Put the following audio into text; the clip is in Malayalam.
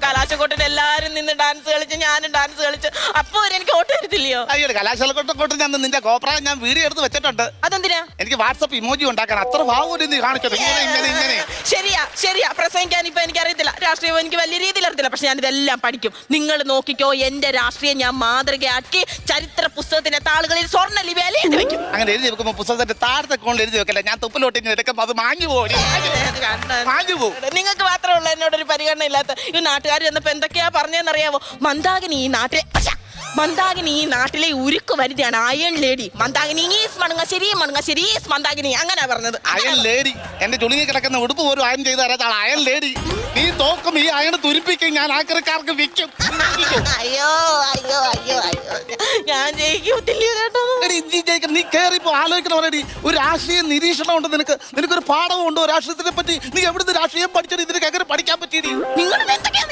കലാശക്കൊട്ടിന് എല്ലാരും നിന്ന് ഡാൻസ് കളിച്ച് ഞാനും ഡാൻസ് കളിച്ച് അപ്പൊ എനിക്ക് വോട്ട് തരത്തില്ലയോ? അയ്യോ കലാശാലക്കൊട്ട് ഞാൻ നിന്റെ കോപ്രായം ഞാൻ വീഡിയോ എടുത്ത് വെച്ചിട്ടുണ്ട്. അതെന്തിനാ? എനിക്ക് വാട്സപ്പ് ഇമോജി ഉണ്ടാക്കാൻ അത്ര ഭാവം നീ കാണിച്ചത്. ഇങ്ങനെ ശരിയാ പ്രസംഗിക്കാൻ ഇപ്പൊ എനിക്ക് അറിയത്തില്ല, രാഷ്ട്രീയം എനിക്ക് വലിയ രീതിയിൽ അറിയത്തില്ല. പക്ഷെ ഞാൻ ഇതെല്ലാം പഠിക്കും. നിങ്ങൾ നോക്കിക്കോ, എന്റെ രാഷ്ട്രീയം ഞാൻ മാതൃകയാക്കി ചരിത്ര പുസ്തകത്തിന്റെ താളുകളിൽ സ്വർണ്ണ ലിപിയിൽ എഴുതി വെക്കും. അങ്ങനെ എഴുതി വെക്കുമ്പോ പുസ്തകത്തിന്റെ താഴത്തെ കോണിൽ എഴുതി വെക്കല്ലേ, ഞാൻ തുപ്പിലോട്ട് എടുക്കുമ്പോ അത് മാഞ്ഞു പോകും. നിങ്ങൾക്ക് മാത്രമേ ഉള്ളൂ എന്നോടൊരു പരിഗണന ഇല്ലാത്ത. ഈ നാട്ടുകാർ ചെന്നപ്പോ എന്തൊക്കെയാ പറഞ്ഞതെന്നറിയാവോ? മന്ദാകിനി ഈ നാട്ടിലെ ഉരുക്ക് വരുതിയാണ് അയൺ ലേഡി. മന്ദാകിനി മണുങ്ങശ്ശേരി മന്ദാകിനി അങ്ങനെ പറഞ്ഞത്. അയൺ ലേഡി എന്റെ ചുളുങ്ങി കിടക്കുന്ന ഉടുപ്പ് പോലും അയൺ ചെയ്ത് തരാത്ത അയൺ ലേഡി. നീ തോക്കും, ഈ അയൺ തുരിപ്പിക്കും, ഞാൻ ആക്രിക്കാർക്ക് വിൽക്കും. അയ്യോ ഞാൻ ജയിക്കത്തില്ലയോ കേട്ടോ? നീ കേറിപ്പോ ആലോചിക്കണം. ഒരു രാഷ്ട്രീയ നിരീക്ഷണം ഉണ്ട് നിനക്കൊരു പാഠമുണ്ടോ രാഷ്ട്രീയത്തിനെ പറ്റി? നീ എവിടുന്ന് രാഷ്ട്രീയം പഠിച്ചത്? ഇതിനൊക്കെ എങ്ങനെ പഠിക്കാൻ പറ്റിയത്? നിങ്ങൾ എന്തൊക്കെയാണ്